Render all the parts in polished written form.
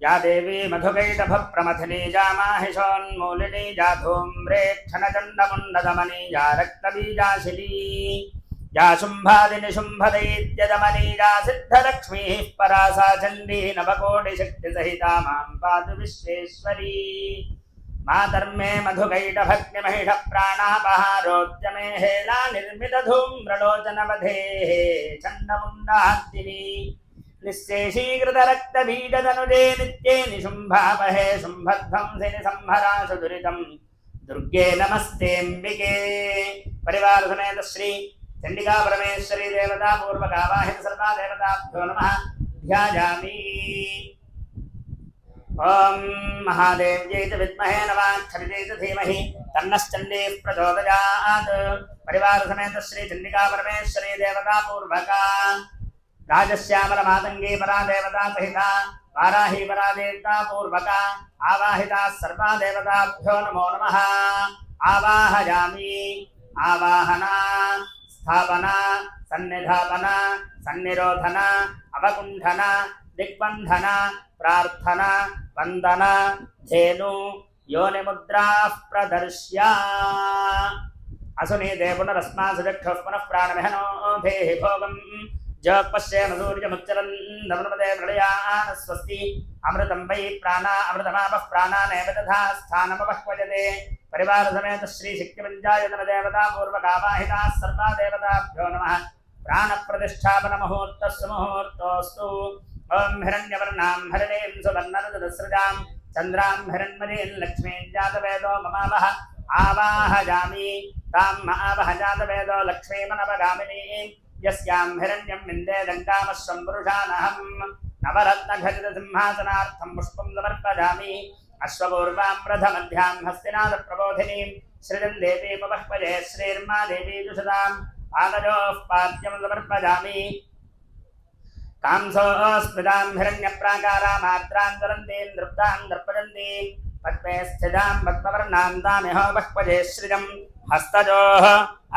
या देवी मधुकैटभप्रमथिनी जामाहिषोन्मूलिनी या धूम्रेक्षणचण्डमुण्डदमनी या रक्तबीजाशिली या शुम्भादिनिशुम्भदैत्यदमनी या सिद्धलक्ष्मीः परा सा चण्डी नवकोटिशक्तिसहिता मां पातु विश्वेश्वरी। मातर्मे मधुकैटभग्निमहिषः प्राणापहारोद्यमे हेला निर्मितधूम्रलोचनवधेः चण्डमुण्डार्दिनी निःशेषीकृतरक्तबीजतनुजे नित्ये निशुम्भावहे शुम्भध्वंसिनि संहराशु दुरितं दुर्गे नमस्तेऽम्बिके। परिवार समेत श्री चंडिका परमेश्वरी देवता पूर्वकावाहित सर्वा देवताभ्यो नमः ध्यायामि। ओम महादेव्यै च विद्महे नवाक्षरियै च धीमहि तन्नश्चण्डीः प्रचोदयात्। परिवार समेत श्री चंडिका परमेश्वरी देवता पूर्वका राजश्यामल मातंगी परा देवता सहिता वाराही परा देवता पूर्वका आवाहिता सर्वा देवताभ्यो नमो नमः। आवाहयामि। आवाहना स्थापना सन्निधापना सन्निरोधना अवकुण्ठना दिग्बन्धना प्रार्थना वंदना धेनु योनिमुद्राः प्रदर्श्य। असुनी पुनरस्मासु चक्षुः पुनः प्राणमिहनो धेहि भोगम् जगपश्येम सूर्यमुच्चरन् नमनमदे प्रलयान् स्वस्ति अमृतं वै प्राणा अमृतमापः प्राणानेव तथा स्थानमपह्वजते। परिवार समेत श्री शक्तिपञ्चायतन देवता पूर्वकावाहिताः सर्वा देवताभ्यो नमः। प्राणप्रतिष्ठापन मुहूर्तस्य मुहूर्तोऽस्तु। ओं हिरण्यवर्णां हरिणीं सुवर्णरजतस्रजां चन्द्रां हिरण्मयीं लक्ष्मीं जातवेदो ममावह आवाहयामि। ताम् आवह जातवेदो लक्ष्मीमनवगामिनीं यस्यां हिरण्यं विन्दे लङ्कामश्वं पुरुषानहं नवरत्नखचितसिंहासनार्थं पुष्पं समर्पयामि। अश्वपूर्वां प्रथमध्यां हस्तिनादप्रबोधिनीं सृजं देवीमवह्वजे श्रीर्मा देवी जुषतां पादयोः पाद्यं समर्पयामि। कांसोऽस्मितां हिरण्यप्राकारामात्रां ज्वलन्तीं दृप्तां दर्पयन्तीं पद्मे स्थितां पद्मवर्णां तामिह वह्वजे श्रियं हस्तयोः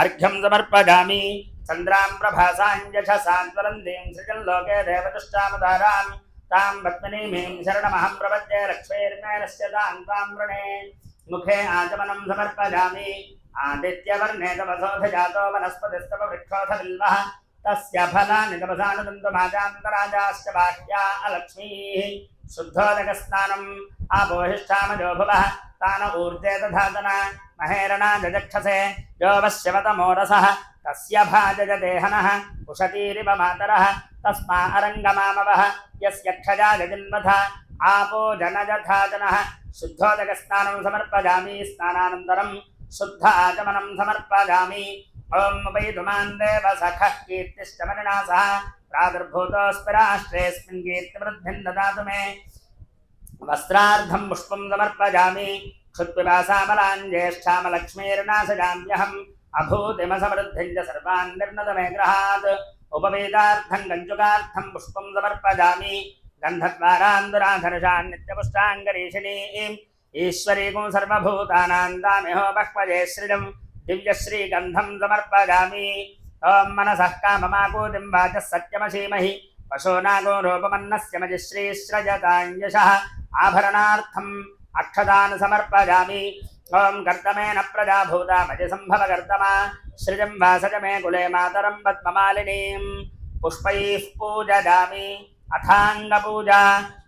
अर्घ्यं समर्पयामि। चन्द्रां प्रभासां यशसां ज्वलन्तीं सृजन् लोके देवदुष्टामदारां तां पद्मिनीमीं शरणमहं प्रपद्ये लक्ष्मीर्मेणस्य तां तां वृणे। मुखे आचमनं समर्पयामि। आदित्यवर्णे तपसोऽधिजातो वनस्पतिस्तव वृक्षोऽथ बिल्वः तस्य फलानि तपसानुदन्तमाजान्तराजाश्च बाह्या अलक्ष्मीः। शुद्धोदकस्नानम् आपोहिष्ठामजो भुवः तान ऊर्जे दधातन महेरणा जजक्षसे यो वश्यवतमोरसः तस्य भाजजदेहनः उशतीरिव मातरः तस्मा अरङ्गमामवः यस्य क्षजा जजिन्वथ आपो जनजधातनः। शुद्धोदकस्नानं समर्पयामि। स्नानानन्तरं शुद्ध आचमनं समर्पयामि। ओं वैदुमान् देव सखः कीर्तिश्चमनिना सह प्रादुर्भूतोऽस्मि राष्ट्रेऽस्मिन् कीर्तिवृद्धिं ददातु मे। वस्त्रार्धं पुष्पं समर्पयामि। क्षुत्पिपासामलां ज्येष्ठामलक्ष्मीर्नाशयाम्यहम् अभूतिमसमृद्धिं च सर्वान् निर्णदमे गृहात्। उपवेदार्थं कञ्चुकार्थं पुष्पं समर्पयामि। गन्धद्वारान्दुराधनुषान् नित्यपुष्टाङ्गरीषिणीम् ईश्वरीको सर्वभूतानां तामिहो बह्वजे श्रियं दिव्यश्रीगन्धं समर्पयामि। ओं मनसः काममाकूतिं वाचः सत्यमशीमहि पशूनागो रूपमन्नस्य मजिश्रीश्रजतां यशः आभरणार्थम् अक्षतान् समर्पयामि। ओं कर्तमेन प्रजा भूता मजिसम्भव कर्तमा सृजं वासज मे कुले मातरं पद्ममालिनीं पुष्पैः पूजयामि। अथाङ्गपूजा।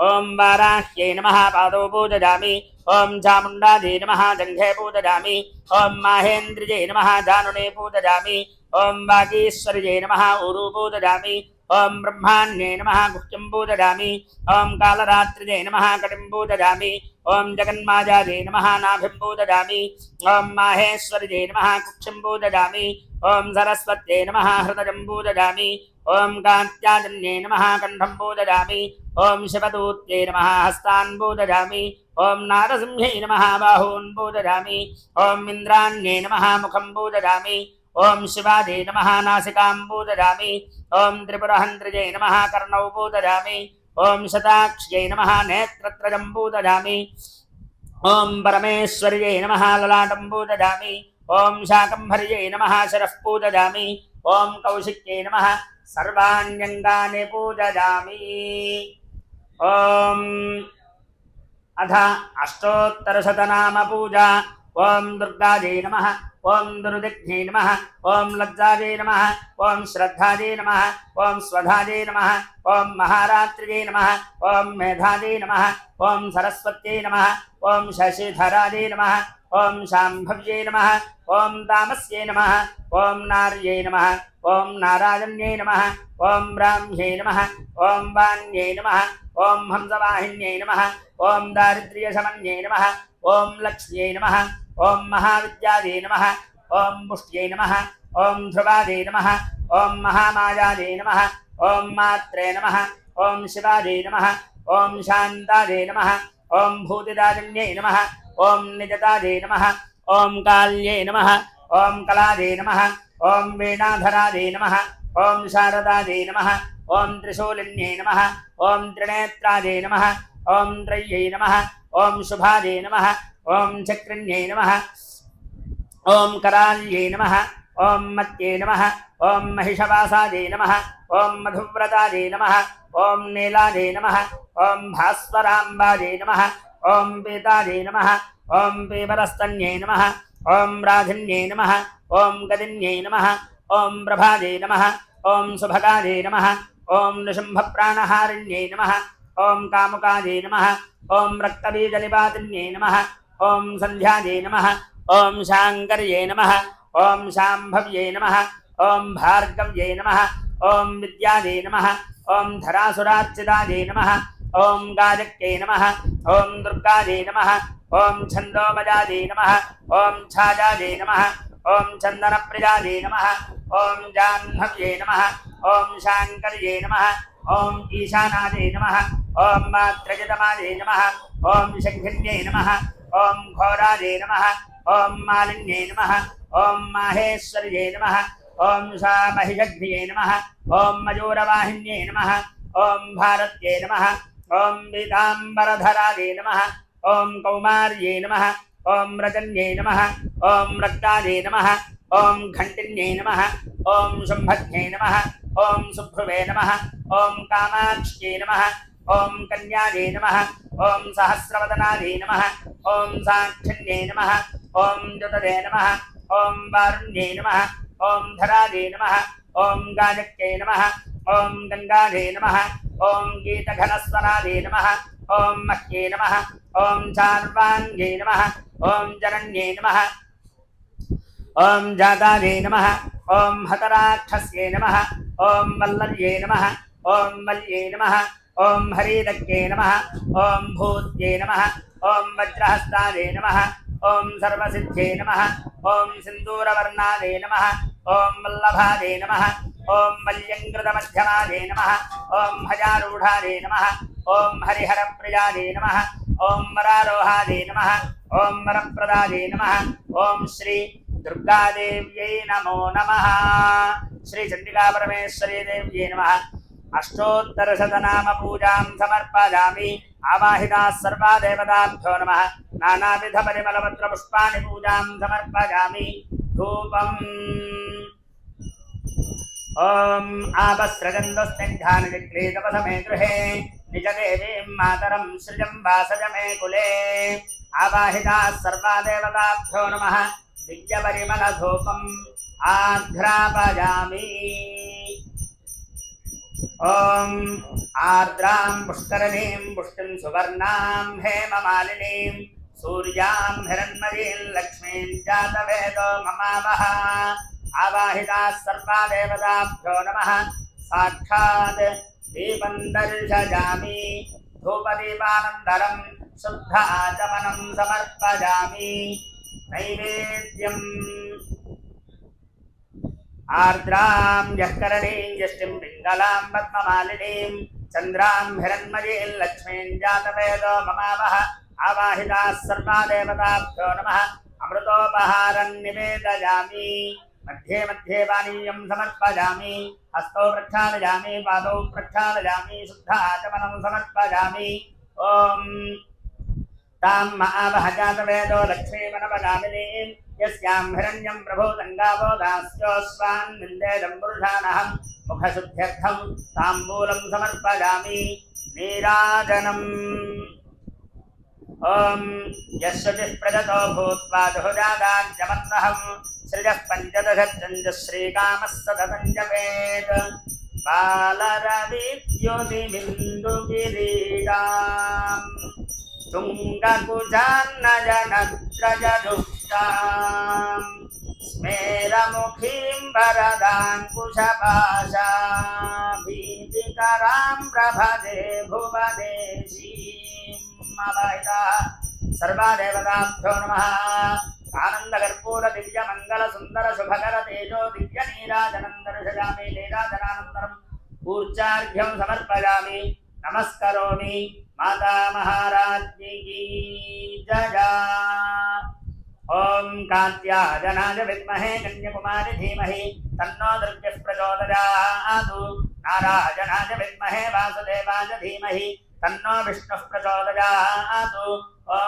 ओं वाराह्यै नमः पादौ पूजयामि। ओं चामुण्डायै नमः जङ्घे पूजयामि। ओं माहेन्द्रियै नमः जानुने पूजयामि। ओं वागीश्वर्यै नमः ऊरू पूजयामि। ओं ब्रह्माण्यै नमः गुह्यं पूजयामि। ओं कालरात्रियै नमः कटिं पूजयामि। ओं जगन्मायायै नमः नाभिं पूजयामि। ओं माहेश्वर्यै नमः कुक्षिं पूजयामि। ओं सरस्वत्यै नमः हृदयं पूजयामि। ओं कात्याजन्यै नमः कण्ठं पूजयामि। ओं शिवदूत्यै नमः हस्तान् पूजयामि। ओं नारसिंह्यै नमः बाहून् पूजयामि। ओं इन्द्राण्यै नमः मुखं पूजयामि। ओं शिवायै नमः नासिकां पूजयामि। ओं त्रिपुरहन्त्रियै नमः कर्णौ पूजयामि। ओं शताक्ष्यै नमः नेत्रत्रयं पूजयामि। ओं परमेश्वर्यै नमः ललाटं पूजयामि। ओं शाकम्भर्यै नमः शिरः पूजयामि। ओं कौशिक्यै नमः सर्वाण्यङ्गानि पूजयामि। ఓం अथ अष्टोत्तरशतनाम पूजा ओं दुर्गाजै नमः ओं दुर्दिग्ध्यै नमः ओं लज्जाजै नमः ओं श्रद्धाजै नमः ओं स्वधाजै नमः ओं महारात्रिजै नमः ओं मेधाजै नमः ओं सरस्वत्यै नमः ओं शशिधराजै नमः ओं शाम्भव्यै नमः ओं तामस्यै नमः ओं नार्यै नमः ओं नारायण्यै नमः ओं ब्राह्म्यै नमः ओं वाण्यै नमः ओं हंसवाहिन्यै नमः ओं दारिद्र्यशमन्यै नमः ओं लक्ष्म्यै नमः ओं महाविद्यायै नमः ओं पुष्ट्यै नमः ओं ध्रुवायै नमः ओं महामायायै नमः ओं मात्रे नमः ओं शिवायै नमः ओं शान्तायै नमः ओं भूतिदारिण्यै नमः ओं निजतायै नमः ओं काल्यै नमः ओं कलायै नमः ओं वीणाधरायै नमः ओं शारदायै नमः ओं त्रिशूलिन्यै नमः ओं त्रिनेत्रायै नमः ओं त्रय्यै नमः ओं शुभायै नमः ओं चक्रिण्यै नमः ओं कराल्यै नमः ओं मत्यै नमः ओं महिषवासायै नमः ओं मधुव्रतायै नमः ओं नीलायै नमः ओं भास्वराम्बायै नमः ओं पीतायै नमः ओं पीवरस्तन्यै नमः ओं राधिन्यै नमः ओं गदिन्यै नमः ओं प्रभायै नमः ओं सुभगायै नमः ओं नृसिंहप्राणहारिण्यै नमः ओं कामुकायै नमः ओं रक्तबीजनिपातिन्यै नमः ओं सन्ध्यायै नमः ओं शाङ्कर्यै नमः ओं शाम्भव्यै नमः ओं भार्गव्यै नमः ओं विद्यायै नमः ओं धरासुरार्चितायै नमः ओं गाजक्यै नमः ओं दुर्गायै नमः ओं छन्दोमजायै नमः ओं छाजायै नमः ओं चन्दनप्रियायै नमः ओं जाह्नव्यै नमः ओं शाङ्कर्यै नमः ओं ईशानायै नमः ओं मात्रजतमायै नमः ओं शङ्खिन्यै नमः ओं घोरायै नमः ओं मालिन्यै नमः ओं माहेश्वर्यै नमः ओं महिषघ्न्यै नमः ओं मयूरवाहिन्यै नमः ओं भारत्यै नमः ओं पीताम्बरधरायै नमः ओं कौमार्यै नमः ओं रजन्यै नमः ओं रक्तायै नमः ओं घण्टिन्यै नमः ओं शुम्भज्ञै नमः ओं सुभ्रुवे नमः ओं कामाक्ष्यै नमः ओं कन्यायै नमः ओं सहस्रवदनायै नमः ओं साक्षिण्यै नमः ओं जुतदे नमः ओं वारुण्यै नमः ओं धरायै नमः ओं गाजक्यै नमः ओं गङ्गायै नमः ओं गीतघनस्वरायै नमः ओं मह्यै नमः ओं चार्वाण्यै नमः ओं जनन्यै नमः ओं जातायै नमः ओं हतराक्षस्यै नमः ओं वल्लर्यै नमः ओं मल्यै नमः ओं हरिदक्यै नमः ओं भूत्यै नमः ओं वज्रहस्तायै नमः ओं सर्वसिद्ध्यै नमः ओं सिन्दूरवर्णायै नमः ओं वल्लभायै नमः ओं मल्यङ्कृतमध्यमायै नमः ओं हजारूढायै नमः ओं हरिहरप्रियायै नमः ओं वरारोहायै नमः ओं वरप्रदायै नमः ओं श्री दुर्गादेव्यै नमो नमः श्री चण्डिका परमेश्वरी देव्यै नमः अष्टोत्तरशतनाम पूजां समर्पयामि आवाहिताः सर्वा देवताभ्यो नमः नानाविधपरिमलपत्रपुष्पाणि पूजां समर्पयामि धूपम् ॐ आपस्रजन्दस्निग्धानजिग्रीतपथमे गृहे निजदेवीं मातरं सृजं वासज मे कुले आवाहिताः सर्वा देवताभ्यो नमः दिव्यपरिमलधूपम् आघ्रापयामि ॐ आर्द्रां पुष्करणीं पुष्टिं सुवर्णां हेममालिनीं सूर्यां हिरण्मयीं लक्ष्मीं जातवेदो ममावः आवाहिताः सर्वा देवताभ्यो नमः साक्षात् दीपं दर्शयामि धूपदीपानन्तरं शुद्ध आचमनं समर्पयामि नैवेद्यम् आर्द्रां यःकरणीं यष्टिं पिङ्गलां पद्ममालिनीं चन्द्रां हिरण्मयीं लक्ष्मीं जातवेदो ममावः आवाहिताः सर्वा देवताभ्यो नमः अमृतोपहारं निवेदयामि मध्ये मध्ये पानीयं समर्पयामि हस्तौ प्रक्षालयामि पादौ प्रक्षालयामि शुद्ध आचमनं समर्पयामि ॐ तां महावः जातवेदो लक्ष्मीमनवगामिनीं यस्यां हिरण्यं प्रभूतङ्गावो दास्योऽस्वान् निन्देदं पुरुषाणहं मुखशुद्ध्यर्थं ताम्बूलं समर्पयामि नीराजनम् ॐ यस्वतिः प्रगतो भूत्वा दुहुजादाज्यमन्वहं सृजः पञ्चदशञ्च श्रीकामः सततं जपेत् बालरविद्युतिबिन्दुकिरीटाम् तुङ्गकुजान्नजनत्रजदुष्टाम् स्मेरमुखीं वरदाङ्कुशपाशाभीतिकरां प्रभजे भुवनेशीम् अवहिता सर्वा देवताभ्यो नमः आनन्दकर्पूर दिव्यमङ्गल सुन्दर शुभकर तेजो दिव्यनीराजनं दर्शयामि नीराजनानन्तरम् ऊर्जार्घ्यं समर्पयामि नमस्करोमि माता महाराज्ञी की जय। ॐ कात्यायनाय विद्महे कन्याकुमारी धीमहि तन्नो दुर्गः प्रचोदयात् नारायणाय विद्महे वासुदेवाय धीमहि तन्नो विष्णुः प्रचोदयात्। ॐ